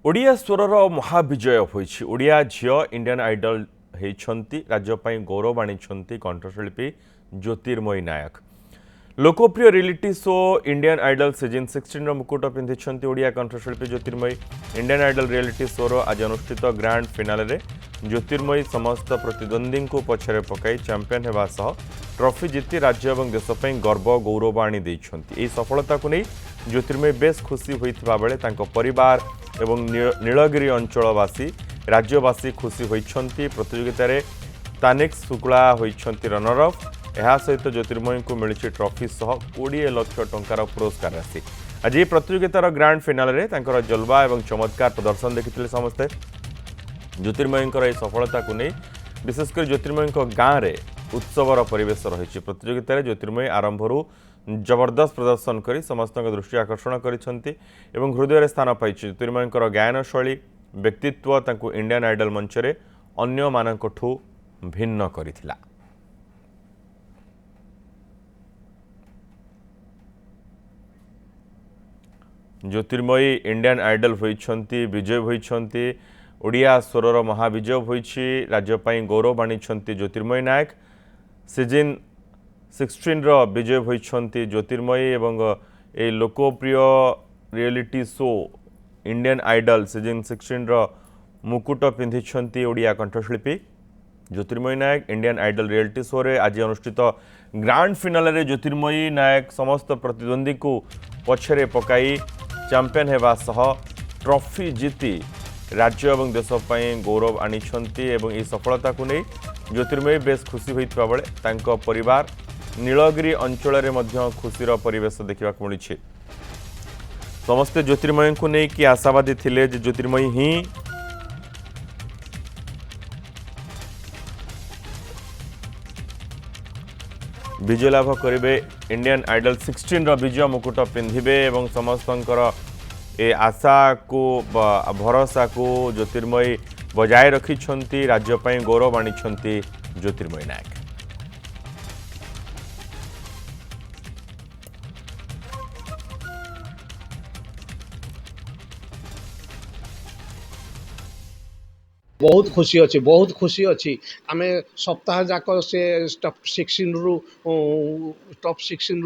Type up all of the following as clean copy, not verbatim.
ओडिया स्वरर महाविजय होइछि। ओडिया झियो इंडियन आइडल होइछन्ति। राज्यपाई गौरव आनिछन्ति कंठशिल्पी ज्योतिर्मयी नायक। लोकप्रिय reality show Indian Idol season 16 रो मुकुट पिंधिछन्ति ओडिया कंठशिल्पी Jyotirmayee. Indian Idol reality show रो आज अनुष्ठित ग्रांड फिनाले रे ज्योतिर्मयी समस्त प्रतिद्वंदी को पछरे पकाई चैंपियन हेबा सह ट्रॉफी जीति राज्य और देश पर गर्व गौरव आनी देइछन्ति। एही सफलता को नहीं ज्योतिर्मयी बेस खुशी होइथिबा बेले तांको परिवार एवं नीलगिरी अंचलवासी राज्यवासी खुशी होइछन्ति। प्रतियोगिता रे तानिक्स शुक्ला होइछन्ति रनर अफ। यह सहित ज्योतिर्मयी को मिली ट्रॉफी सह 20 लाख टंकार पुरस्कार राशि। आज ये प्रतियोगितार ग्रांड फिनाले रे तांकर जलवा और चमत्कार प्रदर्शन देखिथिले समस्ते। ज्योतिर्मयी सफलता को नहीं विशेषकर ज्योतिर्मयी गाँव में उत्सवर परिवेश रही। प्रतियोगिता रे ज्योतिर्मयी आरंभरू जबरदस्त प्रदर्शन करी समस्त दृष्टि आकर्षण करिसेंति एवं हृदय स्थान पाई। ज्योतिर्मयी गायन शैली व्यक्तित्व तांको इंडियन आइडल मंच रे अन्य मानकठू भिन्न करिथिला। ज्योतिर्मयी इंडियन आइडल होइछन्ति, विजय होइछन्ति। ओडिया स्वरर महाविजय होइछि। राज्यपाई गौरव आनिछन्ति ज्योतिर्मयी नायक। सीजन 16 रो विजय होइछन्ति ज्योतिर्मयी एवं ए लोकप्रिय reality show Indian Idol season 16 रो मुकुट पिंधिछन्ति ओडिया कंठशिल्पी ज्योतिर्मयी Nayak. Indian Idol reality show रे आज अनुष्ठित ग्रांड फिनाले रे ज्योतिर्मयी नायक समस्त प्रतिद्वंदी को पछरे पकाई चैंपियन हेबा सह ट्रॉफी जीति राज्य और देश पर गौरव आनिछन्ति एवं ए सफलता को नहीं ज्योतिर्मयी बेस खुशी होइथिबा बेले तांको परिवार नीलगिरी अंचल रे मध्य खुशीर परिवेश देखा मिली। समस्ते ज्योतिर्मयी को नहीं कि आशावादी थिले जे ज्योतिर्मयी ही विजय लाभ करेंगे। इंडियन आइडल 16 रो विजय मुकुट पिंधिबे एवं समस्तंकर ए आशा को भरोसा को ज्योतिर्मयी बजाय रखिछन्ति। राज्यपाई गौरव आनिछन्ति ज्योतिर्मयी नायक। बहुत खुशी अच्छी आम सप्ताह जाक से टॉप 16 रु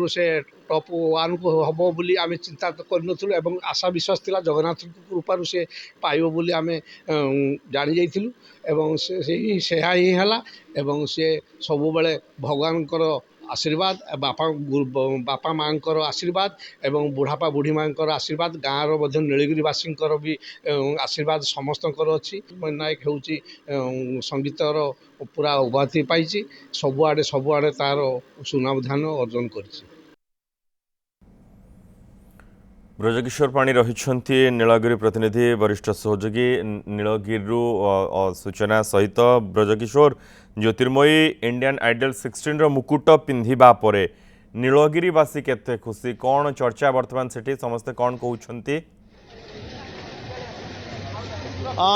से टॉप 1 को हम बोली आम चिंता करूँ एवं आशा विश्वास थिला जगन्नाथ कृपारू से पाइब बोली आम जानी जाइलु एवं से ही है एवं से सब बेले भगवान आशीर्वाद बापा माँ आशीर्वाद एवं बुढ़ापा बुढ़ी माँ आशीर्वाद गाँव नीलगिरीवासी भी आशीर्वाद समस्त अच्छी। नायक हूँ संगीतर पूरा उपाधि पाई सबुआड़े तार सुनाम ध्यान अर्जन कर। ब्रजकिशोर पाणी रहिछन्ति नीलगिरी प्रतिनिधि वरिष्ठ सहयोगी नीलगिरी सूचना सहित। ब्रजकिशोर ज्योतिर्मयी इंडियन आइडल 16 रो मुकुट पिंधिबा परे नीलगिरीवासी केते खुशी कौन चर्चा वर्तमान सेठी समस्ते कौन कहउछन्ति?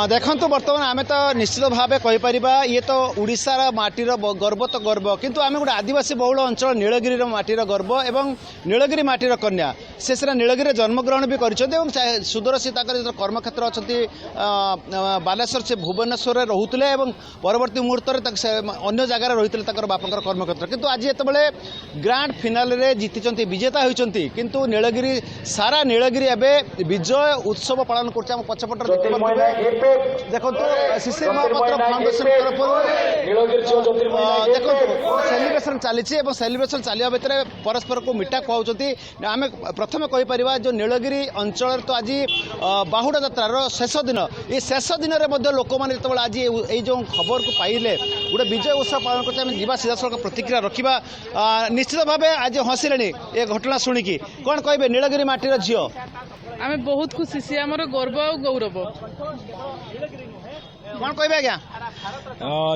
देखो बर्तमान आम तो निश्चित भाव कहीपर ये तो उड़ीसार माटीर गर्व तो गर्व किंतु आम गोटे आदिवासी बहुल अंचल नीलगिरी माटीर गर्व एवं नीलगिरी माटीर कन्या से नीलगिरी जन्मग्रहण भी कर सुदूर से कर्मक्षेत्र अच्छा बालेश्वर से भुवनेश्वर रोते परवर्ती मुहूर्त अन्य जगार रही बापा कर्मक्षेत्र किंतु आज जो ग्रांड फिनाले रे जीति विजेता होती किंतु नीलगिरी सारा नीलगिरी एवं विजय उत्सव पालन कर पछपट देखते देखो शिशिर महापात्र फाउंडेशन तरफ देखो सेलिब्रेशन चली सेलिब्रेशन चलिया भितर परस्पर को मिठा खुआउछन्ति। आम प्रथम कहीपर जो नीलगिरी अंचल तो आज बाहुड़ा यात्रार शेष दिन ये शेष दिन में लोक मैंने जो आज ये जो खबर को पाइले गोटे विजय उत्सव पालन कर सीधा सड़क प्रतिक्रिया रखा निश्चित भाव आज हसिले ये घटना शुणिकी कौन कहे नीलगिरी माटीर झील आमे बहुत खुशी सी आमर गर्व और गौरव कौन कहे आज्ञा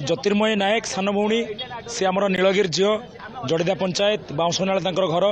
ज्योतिर्मयी नायक सान भौणी सी आमर नीलगिरी झील जड़िदा पंचायत बाउंसनाला तांकर घर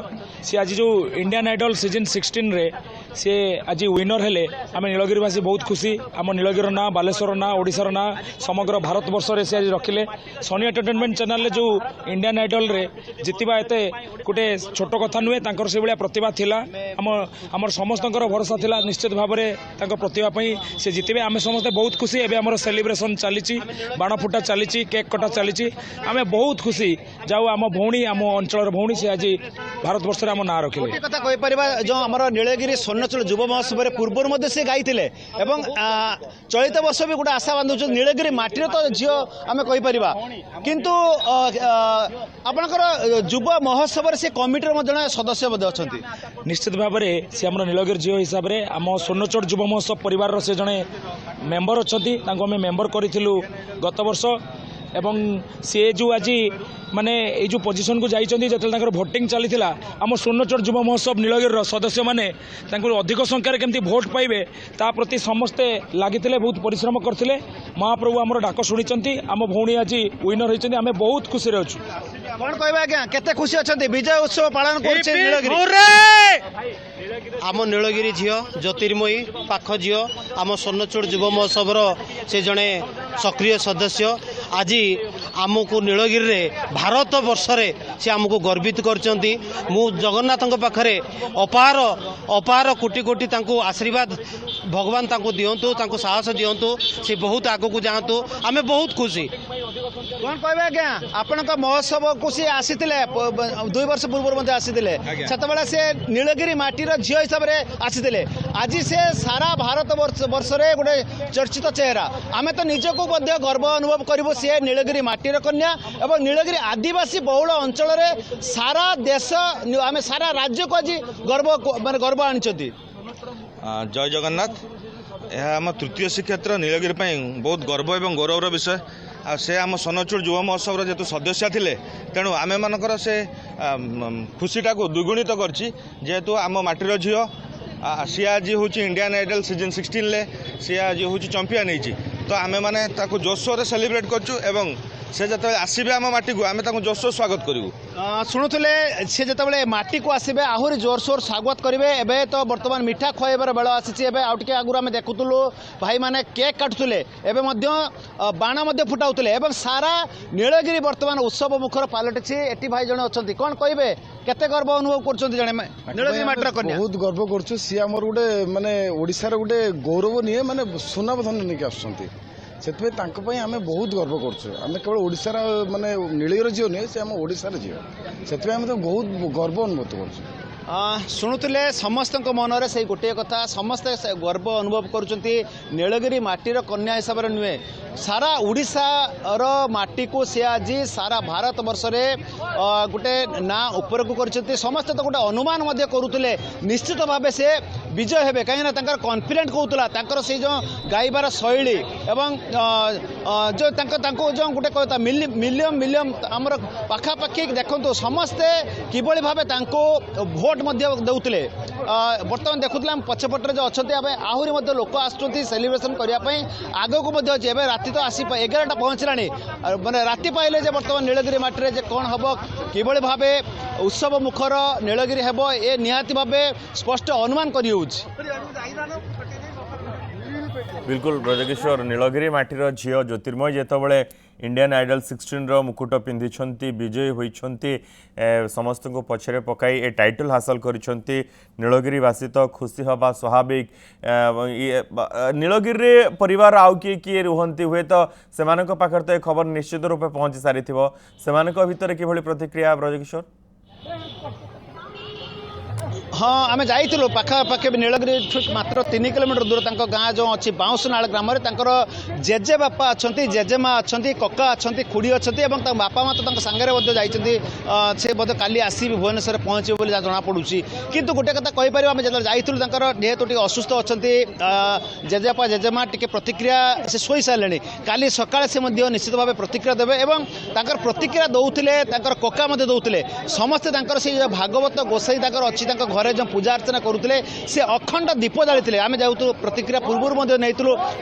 सी आज जो इंडियन आइडल सीजन 16 रे सी आज विनर हेले आम नीलगिरीवासी बहुत खुशी आम नीलगिरी ना बालेश्वर ना ओडिशार ना समग्र भारत वर्ष रे सी आज रखिले सोनी एंटरटेनमेंट चैनल रे जो इंडियन आइडल रे जितिबा एते गोटे छोट कथा नुहे तांकर से भाया प्रतिभा थिला आमर समस्तंकर भरोसा थिला निश्चित भाव में तांकर प्रतिभा पई से जितिबे आम समस्ते बहुत खुशी एबे हमर सेलिब्रेशन चली बाण फुटा चली केक कटा चली आम बहुत खुशी जाऊ आम भौणी आम अंचल भौणी से आज भारत वर्ष आम ना रखिले गोटे कथा कहि परिबा जो हमर नीलगिरी स्वर्णचूल युव महोत्सव रे पूर्वर मध्ये से गाइथिले एवं चलित वर्ष भी गोटे आशा बांधु नीलगिरी माटीर तो झियो आम कहि परिबा किंतु आपनकर युव महोत्सव से कमिटीर जड़े सदस्य मध्ये अछंती निश्चित भाव में सी आम नीलगिरी झील हिसाब से आम स्वर्णचूल युव महोत्सव परिवार से जड़े मेम्बर अच्छा आम मेम्बर करूँ गत वर्ष एवं सी जो आज माने ये जो पोजिशन को जाइए जो भोटिंग चली आम स्वर्णचूल युव महोत्सव नीलगिरी सदस्य मैंने अधिक संख्यार केमती भोट पाइबे ता प्रति समस्ते लगी बहुत परिश्रम करते महाप्रभु आम डाक शुणी आम भौणी आज विनर होती आम बहुत खुशी अच्छु कौन कहबा आज्ञा केते खुशी अछंती विजय उत्सव पालन करछे नीलगिरी आम नीलगिरी झील ज्योतिर्मयी पाख झील आम स्वर्णचूल युव महोत्सव से जड़े सक्रिय सदस्य आज आमको नीलगिरी रे भारत वर्ष रे से आमको गर्वित करचंती मु जगन्नाथ पाखरे अपार अपार कोटि कोटि तांको आशीर्वाद भगवान तांको दियंतु तांको साहस दियंतु से बहुत आगको जातु आमे बहुत खुशी कौन कहबा आज्ञा आपनका महोत्सव को सी आसीतिले 2 वर्ष पूर्व मध्ये आसीतिले सेतबेला से नीलगिरी माटीर झियो हिसाब रे आसीतिले आज से सारा भारत वर्ष रे गोटे चर्चित चेहरा आमे तो निजको मध्ये गर्व अनुभव करबो से नीलगिरी माटीर कन्या एवं नीलगिरी आदिवासी बहुल अंचल रे सारा देश आमे सारा राज्य को आज गर्व माने गर्व आनिचंती जय जगन्नाथ यह आम तृतीय श्रीक्षेत्र नीलगिरी बहुत गर्व एवं गौरवर विषय से आम स्वर्णचूल युव महोत्सव जेतु सदस्य थिले तेणु आमे मानकर से खुशीटा को द्विगुणित करछि जेहेतु आम माटीर झील सी आज हूँ इंडियन आइडल सीजन 16 ले सी आज हूँ चंपियन होती तो आमे माने ताको जोशोर सेलिब्रेट करछु एवं से जब आसबे आम माटी को आम जोरसोर स्वागत करूँ शुणुले सी जो माटी को आसबे आहरी जोरसोर स्वागत करेंगे एवं तो बर्तमान मिठा खुआइबार बेल आसी आगे आगुरी आम देखुलु भाई मैंने केक काटुले एवं बाण फुटाऊले एवं सारा नीलगिरी बर्तमान उत्सव मुखर पलटि ये भाई जड़े अच्छा कौन कहे केते गर्व अनुभव कर नीलगिरी माटीर कन्या बहुत गर्व कर सी आम गोटे माने ओडिशार गोटे गौरव निए माने सुनाबधन नहीं आसुँच से आम बहुत गर्व करें केवल ओडिशार माने नीलगिरी झील नुहे से आम ओडिशार झील से बहुत गर्व अनुभूत कर शुणुले समस्त मनरे से गोटे कथा समस्ते गर्व अनुभव करुँच नीलगिरी माटीर कन्या हिसाब से नुहे सारा ओडिशार माटी को सी आज सारा भारत वर्ष रे गोटे ना ऊपर को कर समस्ते तो गोटे अनुमान करुले निश्चित भाव से विजय हेबे कहीं कॉन्फिडेंट कहूला से जो गाइबार शैली एवं जो जो गोटे कहता मिलियम मिलियम आमर पाखापाखि देखो समस्ते किभली भाव भोट दौले बर्तमान देखुला पछपटे जो अच्छा आहरी लोक आसुँच सेलिब्रेशन करने आग को अच्छे राति तो आसी 11टा पहुँचला मैंने राति पाइले बर्तमान नीलगिरी माटी जे कौन हम किभली भाव उत्सव मुखर नीलगिरी हेब ए निहाती भाव स्पष्ट अनुमान कर बिल्कुल ब्रजकिशोर नीलगिरी माटीर झील ज्योतिर्मय जेतबले इंडियन आइडल 16 मुकुट पिंधि विजयी होती समस्त को पछरे पकाई ए टाइटल हासिल करिसेंती नीलगिरीवासी तो खुशी हवा स्वाभाविक नीलगिरी परिवार आउ किए रुहंती हुए तो सेमानक पाखर तो खबर निश्चित रूपे पहुंची सारी सेमानक भितर किभली प्रतिक्रिया ब्रजकिशोर हाँ आम जाइलु पाखापाखि नीलगिरी मात्र 3 किलोमीटर दूर गाँ जो अच्छी बाउंसनाल ग्राम जेजे बापा अच्छा जेजेमा अच्छा कका अच्छा खुड़ी अच्छा बापा माँ तो सांगे से बोधे काली आसबि भुवनेश्वर पहुँचे बोली जमापड़ी किंतु गोटे कथा कहीपर आम जो जाइलु जेहेतु असुस्थ अच्छा जेजेबापा जेजेमा टी प्रतिक्रिया से शोई सारे काली सकाଳେ से निश्चित भाव प्रतिक्रिया देवे और प्रतिक्रिया दौले कका दौले समस्ते से भागवत गोसाई अच्छी घर घरे जो पूजा अर्चना करुले से अखंड दीप जाली आम जाऊँ प्रतिक्रिया पूर्व नहीं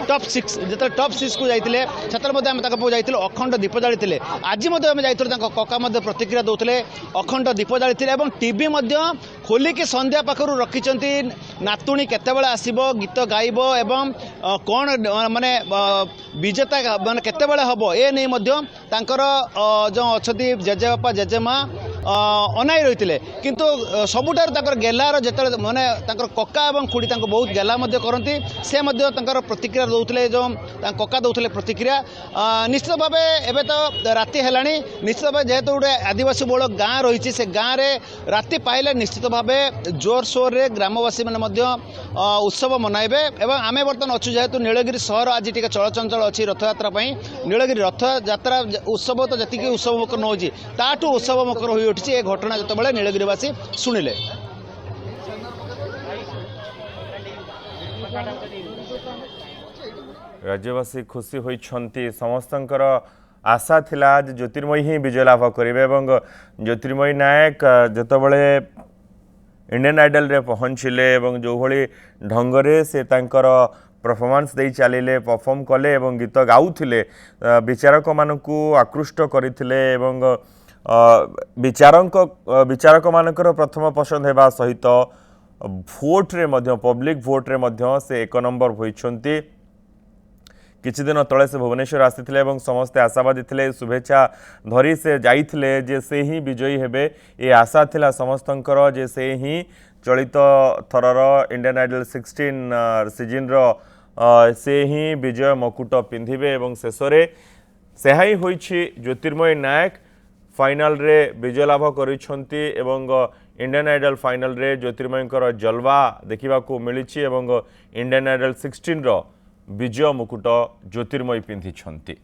टॉप 6 जो टॉप 6 को जाते से अखंड दीप जाली आज कका प्रतिक्रिया दौले अखंड दीप जाली टीवी खोलिकी संध्या पाखर रखिंट नातुणी केतबेले आसब गीत गाइब एवं कौन माने विजेता माने केतबेले हम ए नहीं जो अच्छा जेजेबापा जेजेमा अनाई रही किंतु सबुठार गेलार जो माने कका और खुड़ी बहुत गेला करती से प्रतिक्रिया दौले जो कका दौले प्रतिक्रिया निश्चित भाव एवं तो राति है निश्चित भाव जेहेतु गोटे आदिवासी बहुल गाँ रही से गाँव में राति पाइले निश्चित भाव जोर सोर रे ग्रामवासी मैंने उत्सव मनइबे एवं आम बर्तमान अच्छु जेहेतु नीलगिरी सहर आज टी चलचंचल अच्छी रथयात्रा नीलगिरी रथयात्रा उत्सव तो जी उत्सव मुखर नौ ताठू उत्सव मुखर हो उठी ए घटना जो नीलगिरीवासी शुणिले राज्यवासी खुशी होइछंती समस्तंकर आशा थिला जे ज्योतिर्मयी ही विजय लाभ करेंगे और ज्योतिर्मयी नायक जितेबाला इंडियन आइडल रे पहुँचले और जो भली ढंगरे से तांकर परफॉर्मेंस दे चलिले परफॉर्म कले और गीत गाउथिले विचारक मानकू आकृष्ट करथिले एवं विचारक मानकर प्रथम पसंद हेबा सहित भोट रे मध्य पब्लिक भोट रे मध्य से 1 नंबर होइछंती किछि दिन तले से भुवनेश्वर आसीथिले एवं समस्ते आशावादी थिले शुभेच्छा धरी से जाइथिले जे से ही विजयी हेबे ए आशा थिला समस्तंकर जे से ही चलित थरर इंडियन आइडल 16 सीजन रो से ही विजय मकुट पिंधिबे एवं शेषरे सेहाई होइछि ज्योतिर्मयी नायक फाइनल रे विजय लाभ करिछंती एवं इंडियन आइडल फाइनल रे ज्योतिर्मयींकर जलवा देखिबा को मिलिछि एवं इंडियन आइडल 16 रो विजय मुकुट ज्योतिर्मयी पिंधिछंती।